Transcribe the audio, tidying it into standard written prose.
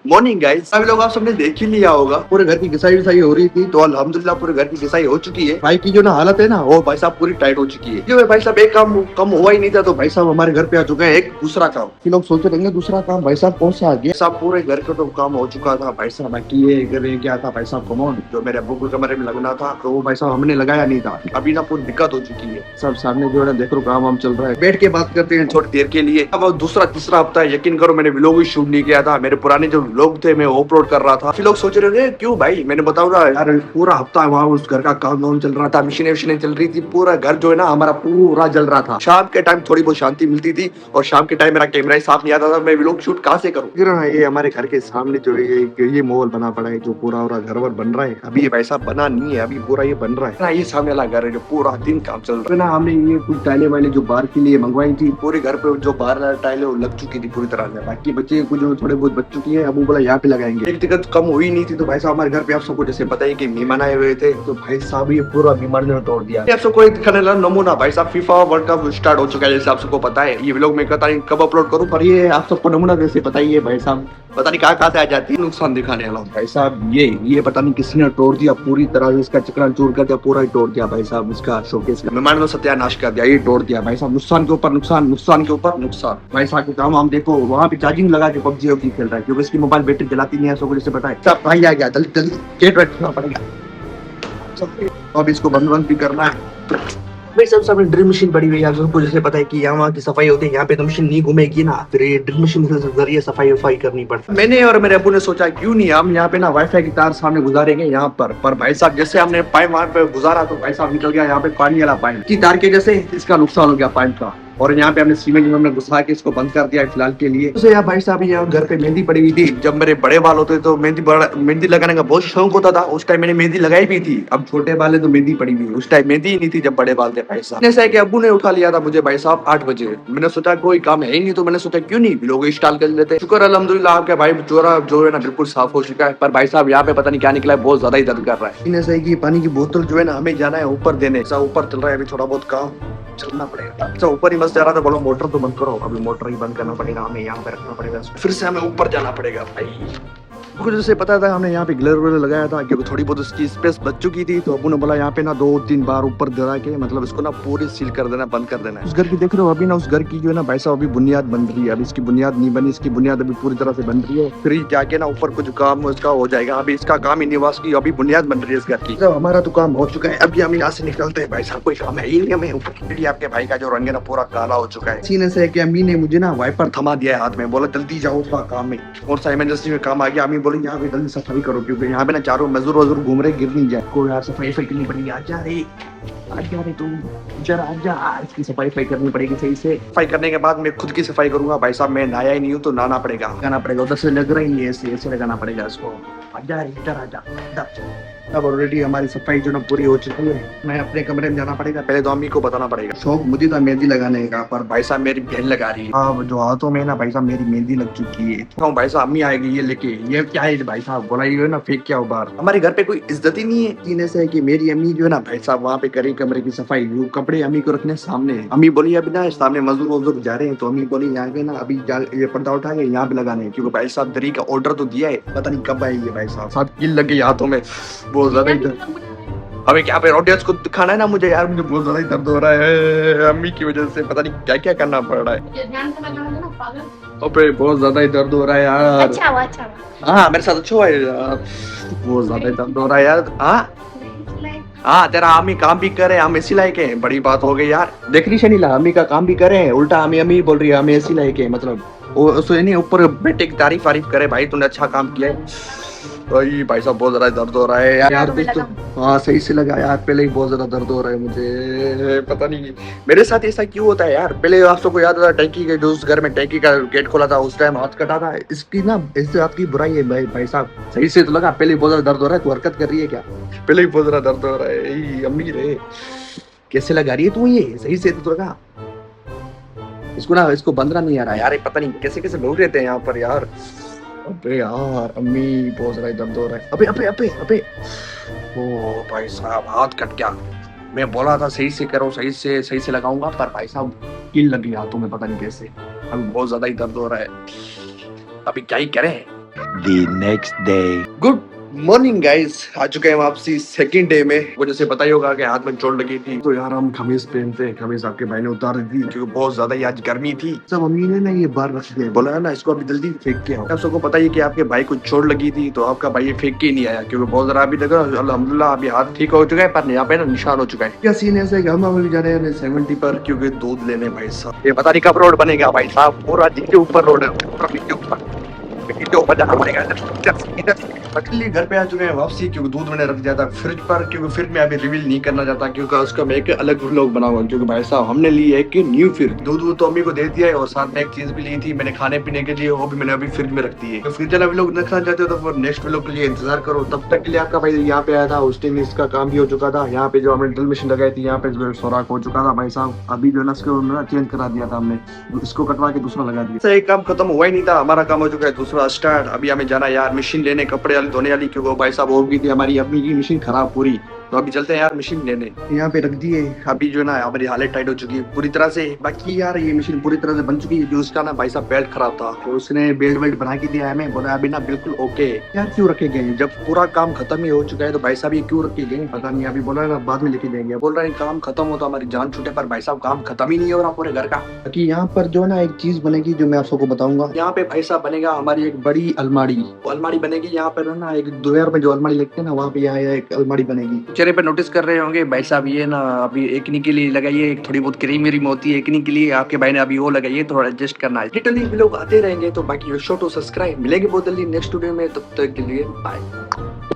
Morning guys, सभी लोग आप सबने देख ही लिया होगा, पूरे घर की घिसाई विसाई हो रही थी तो अल्हम्दुलिल्लाह पूरे घर की घिसाई हो चुकी है। भाई की जो ना हालत है ना वो भाई साहब पूरी टाइट हो चुकी है। जो भाई साहब एक काम कम हुआ ही नहीं था तो भाई साहब हमारे घर पे आ चुका है एक दूसरा काम। कि लोग सोचते रहेंगे दूसरा काम भाई साहब कौन सा आ गया। साहब पूरे घर का तो काम हो चुका था भाई साहब, बाकी ये घर क्या था भाई साहब कमोड जो मेरे अब्बू के कमरे में लगना था तो वो भाई साहब हमने लगाया नहीं था। अभी ना पूरी दिक्कत हो चुकी है। सब सामने जो है ना देखो काम वाम चल रहा है, बैठ के बात करते हैं थोड़ी देर के लिए। अब दूसरा तीसरा हफ्ता है, यकीन करो मैंने व्लॉग भी शूट नहीं किया था। मेरे पुराने जो व्लॉग थे मैं अपलोड कर रहा था। फिर लोग सोच रहे थे क्यों भाई, मैंने बताऊँ ना यार पूरा हफ्ता वहाँ उस घर का काम वाम चल रहा था, मशीनें वशीनें चल रही थी, पूरा घर जो है ना हमारा पूरा जल रहा था। शाम के टाइम थोड़ी बहुत शांति मिलती थी और शाम के टाइम मेरा कैमरा ही साफ नहीं आता था, मैं व्लॉग शूट कहाँ से करूँ। फिर ये हमारे घर के सामने जो ये मॉल बना पड़ा है, जो पूरा घर वर बन रहा है। अभी ये पैसा बना नहीं है, अभी पूरा ये बन रहा है ना। ये सामने वाला घर है जो पूरा दिन काम चल रहा है ना। हमने ये कुछ टाइलें वाले जो बाहर के लिए मंगवाई थी, पूरे घर पे जो बाहर टाइलें वो लग चुकी थी पूरी तरह से। बाकी बच्चे कुछ जो थोड़े बहुत बच चुकी है, अब वो बोला यहाँ पे लगाएंगे। एक दिक्कत कम हुई नहीं थी तो भाई साहब हमारे घर पे आप सबको जैसे पता है कि मेहमान आए हुए थे तो भाई साहब ये पूरा मेहमान ने तोड़ दिया। आप सबको दिखाने लगा नमूना। भाई साहब फीफा वर्ल्ड कप स्टार्ट हो चुका है जैसे आप सबको पता है। ये व्लॉग में पता नहीं कब अपलोड करूं, पर ये आप सबको नमूना जैसे पता ही है भाई साहब पता नहीं कहाँ से आ जाती है। नुकसान दिखाने वाला भाई साहब ये पता नहीं किसने तोड़ दिया पूरी तरह से, इसका चक्रा चूर कर दिया, पूरा ही तोड़ दिया भाई साहब। इसका शोकेस का मेहमान ने सत्यानाश कर दिया, ये तोड़ दिया भाई साहब। नुकसान के ऊपर नुकसान, नुकसान के ऊपर नुकसान। भाई साहब के काम हम देखो वहाँ पे चार्जिंग लगा के पबजी वबजी खेल रहा है क्योंकि इसकी मोबाइल बैटरी जलाती नहीं है, सबको जैसे पता है। सब भाई आ गया, जल्दी जल्दी गेट बैठना पड़ेगा। अब इसको बंद भी करना है भाई सब। सामने ड्रिल मशीन पड़ी हुई है, सबको जैसे पता है कि यहाँ की सफाई होती है, यहाँ पे तो मशीन नहीं घूमेगी ना, फिर ये ड्रिल मशीन के जरिए सफाई वफाई करनी पड़ती है। मैंने और मेरे अब्बू ने सोचा क्यों नहीं हम यहाँ पे ना वाईफाई की तार सामने गुजारेंगे यहाँ पर भाई साहब जैसे हमने पाइप वहां पे गुजारा तो भाई साहब निकल गया यहाँ पे पानी वाला पाइप की तार के जैसे, इसका नुकसान हो गया पाइप का। और यहाँ पे हमने सीमेंट में घुसा के इसको बंद कर दिया है फिलहाल के लिए। तो यार भाई साहब यहाँ घर पे मेहंदी पड़ी हुई थी। जब मेरे बड़े बाल होते तो मेहंदी लगाने का बहुत शौक होता था, उस टाइम मैंने मेहंदी लगाई भी थी। अब छोटे बाल है तो मेहंदी पड़ी हुई, उस टाइम मेहंदी ही नहीं थी जब बड़े बाल थे भाई साहब। जैसा है कि अब्बू ने उठा लिया था मुझे भाई साहब 8 बजे। मैंने सोचा कोई काम है ही नहीं तो मैंने सोचा क्यों नहीं लोग स्टाइल कर लेते। शुक्र अल्हम्दुलिल्लाह आपके भाई चोरा जो है ना बिल्कुल साफ हो चुका है। पर भाई साहब यहाँ पे पता नहीं क्या निकला है, बहुत ज्यादा ही दर्द कर रहा है। ऐसा है कि पानी की बोतल जो है ना हमें जाना है ऊपर देने, ऊपर चल रहा है अभी थोड़ा बहुत काम चलना पड़ेगा। अच्छा ऊपर ही बस जा रहा था, बोलो मोटर तो बंद करो, अभी मोटर ही बंद करना पड़ेगा, हमें यहाँ पे रखना पड़ेगा, फिर से हमें ऊपर जाना पड़ेगा भाई। कुछ जैसे पता था हमने यहाँ पे ग्लेर वगैरह लगाया था क्योंकि थोड़ी बहुत उसकी स्पेस बच चुकी थी तो अब्बू ने बोला यहाँ पे ना 2-3 बार ऊपर दरा के मतलब इसको ना पूरी सील कर देना, बंद कर देना। उस घर की देख रहे हो अभी ना, उस घर की जो है ना भाई साहब अभी बुनियाद बन रही है। अभी इसकी बुनियाद नहीं बनी, इसकी बुनियाद अभी पूरी तरह से बन रही है, फिर जाके ना ऊपर कुछ काम इसका हो जाएगा। अभी इसका काम ही निवास की अभी बुनियाद बन रही है इस घर की। हमारा तो काम हो चुका है, अभी हम यहाँ से निकलते हैं भाई साहब, कोई काम है ही नहीं हमें। ऊपर आपके भाई का जो रंग है ना पूरा काला हो चुका है। सीने से कि अम्मी ने मुझे ना वाइपर थमा दिया है हाथ में, बोला जल्दी जाओ उसका काम में, और सा इमरजेंसी में काम आ गया। अम्मी बोली यहाँ पे जल्दी सफाई करो क्योंकि यहाँ पे ना चारों मजदूर वजूर घूम रहे, गिर नहीं जाए। को यार सफाई करनी पड़ेगी, आजा रे तुम जरा आजा, इसकी सफाई करनी पड़ेगी सही से। सफाई करने के बाद मैं खुद की सफाई करूंगा भाई साहब, मैं नहाया ही नहीं हूँ तो नहाना पड़ेगा, उधर से लग रही है ऐसे लगाना पड़ेगा इसको। आजा रे इधर आजा। अब ऑलरेडी हमारी सफाई जो ना पूरी हो चुकी है, मैं अपने कमरे में जाना पड़ेगा, पहले तो अम्मी को बताना पड़ेगा। शौक मुझे था मेहंदी लगाने का, पर भाई साहब मेरी बहन लगा रही है। हाँ जो हाथों में ना भाई साहब मेरी मेहंदी लग चुकी है। तो भाई साहब अम्मी आएगी ये लेके, ये क्या है भाई साहब, बोला ये ना फेंक क्या बाहर। हमारे घर पे कोई इज्जत ही नहीं है। जीने से है कि मेरी अम्मी जो है ना भाई साहब वहाँ पे करी कमरे की सफाई, वो कपड़े अम्मी को रखने सामने। अम्मी बोली अभी ना सामने मजदूर वजूर जा रहे हैं तो अम्मी बोली यहाँ पे ना अभी ये पर्दा उठा के यहाँ पे लगाने, क्योंकि भाई साहब दरी का ऑर्डर तो दिया है, पता नहीं कब आएगी भाई साहब। कील लगी हाथों में बहुत ज्यादा। अबे क्या पे ऑडियंस को दिखाना है ना मुझे यार, मुझे बहुत ज्यादा ही दर्द हो रहा है अम्मी की वजह से, पता नहीं क्या क्या करना पड़ रहा है। अबे बहुत ज्यादा ही दर्द हो रहा है यार। अच्छा हाँ मेरे साथ अच्छा हुआ है यार, बहुत ज्यादा ही दर्द हो रहा है यार। हाँ तेरा अम्मी काम भी करे, हम ऐसी लायक है, बड़ी बात हो गई यार। देख रही शनीला अम्मी का काम भी करे, उल्टा अम्मी बोल रही है हमें ऐसी लायक है, मतलब वो नहीं ऊपर बेटे की तारीफ करे भाई तूने अच्छा काम किया है। भाई साहब बहुत ज्यादा दर्द हो रहा है यार दोस्तों। हाँ सही से लगा यार, पहले ही बहुत ज्यादा दर्द हो रहा है मुझे, पता नहीं मेरे साथ ऐसा क्यों होता है यार। पहले आप सबको याद था टैंकी के, जो उस घर में टैंकी का गेट खोला था उस टाइम हाथ कटा था, इसकी ना इससे आपकी बुराई है भाई साहब। सही से तो लगा, पहले ही बहुत ज्यादा दर्द हो रहा है, तू हरकत कर रही है क्या, पहले ही बहुत ज्यादा दर्द हो रहा है। अम्मी रे कैसे लगा रही है तू, ये सही से तो लगा, इसको ना इसको बंदना नहीं आ रहा यार, पता नहीं कैसे कैसे लोग रहते हैं यहाँ पर यार। अबे यार अम्मी बहुत ज्यादा दर्द हो रहा है। अबे अबे अबे अबे ओ भाई साहब हाथ कट गया, मैं बोला था सही से करो, सही से लगाऊंगा, पर भाई साहब कील लगी हाथों में, पता नहीं कैसे। अभी बहुत ज्यादा ही दर्द हो रहा है, अभी क्या ही करें। the next day. Good morning guys, आ चुके हैं वापसी सेकंड डे में। वो जैसे पता ही होगा कि हाथ में चोट लगी थी, तो यार हम खमीज पहनते हैं। खमीज आपके भाई ने उतार दी थी क्योंकि बहुत ज्यादा ही आज गर्मी थी। सब मम्मी ने ना ये बाहर रख दिया, बोला है ना इसको अभी जल्दी फेंक के आओ। आप सबको पता ही कि आपके भाई को चोट लगी थी, तो आपका भाई ये फेंक के ही नहीं आया क्योंकि बहुत ज्यादा अभी देखो अल्हम्दुलिल्लाह अभी हाथ ठीक हो चुका है, पर यहाँ पे ना निशान हो चुका है। क्या सीन ऐसा है कि हम अभी जा रहे हैं 70 पर क्योंकि दूध लेने भाई साहब। ये पता नहीं कब रोड बनेगा भाई साहब, पूरा नीचे ऊपर रोड है, पूरा नीचे ऊपर जाना पड़ेगा। अकेले घर पे आ चुके हैं वापसी क्योंकि दूध मैंने रख दिया था फ्रिज पर, क्योंकि फ्रिज में अभी रिवील नहीं करना चाहता क्योंकि उसका मैं एक अलग व्लॉग बनाऊंगा। क्योंकि भाई साहब हमने ली है एक न्यू फ्रिज, दूध तो अम्मी को दे दिया है और साथ में एक चीज भी ली थी मैंने खाने पीने के लिए, वो भी मैंने अभी फ्रिज में रख दी है। तो फ्रिज वाला व्लॉग देखना चाहते हो तो नेक्स्ट व्लॉग के लिए इंतजार करो। तब तक के लिए आपका भाई यहाँ पे आया था, उस टाइम इसका काम भी हो चुका था। यहाँ पे जो हमने ड्रिल मशीन लगाई थी यहाँ पे सोराख हो चुका था भाई साहब। अभी जो है ना इसको चेंज करा दिया था हमने, इसको कटवा के दूसरा लगा दिया। एक काम खत्म हुआ ही नहीं था, हमारा काम हो चुका है दूसरा स्टार्ट। अभी हमें जाना यार मशीन लेने, कपड़े वाली धोने वाली, क्योंकि भाई साहब हो गई थी हमारी अम्मी की मशीन खराब पूरी। तो अभी चलते हैं यार मशीन लेने, यहाँ पे रख दिए। अभी जो है ना हमारी हालत टाइट हो चुकी है पूरी तरह से। बाकी यार ये मशीन पूरी तरह से बन चुकी है। जो उसका ना भाई साहब बेल्ट खराब था तो उसने बेल्ट बना के दिया हमें, बोला अभी ना बिल्कुल ओके। यार क्यों रखे गए जब पूरा काम खत्म ही हो चुका है, तो भाई साहब ये क्यों रखे गए पता नहीं। अभी बोला ना बाद में लेके जाएंगे, बोल रहे हैं काम खत्म हो तो हमारी जान छूटे, पर भाई साहब काम खत्म ही नहीं हो रहा पूरे घर का। बाकी यहाँ पर जो ना एक चीज बनेगी जो मैं आप सबको बताऊंगा। यहाँ पे भाई साहब बनेगा हमारी एक बड़ी अलमारी, वो अलमारी बनेगी। यहाँ पर ना एक दोपहर में जो अलमारी लगती है ना, वहाँ पे यहाँ एक अलमारी बनेगी। चेहरे पे नोटिस कर रहे होंगे भाई साहब, ये ना अभी एकनी के लिए लगाई है, थोड़ी बहुत क्रीम व्रीम होती है एकनी के लिए। आपके भाई ने अभी वो लगाई है, थोड़ा एडजस्ट करना है। लिटरली लोग आते रहेंगे। तो बाकी शो टू सब्सक्राइब, मिलेंगे बहुत जल्दी नेक्स्ट वीडियो में, तब तक के लिए बाय।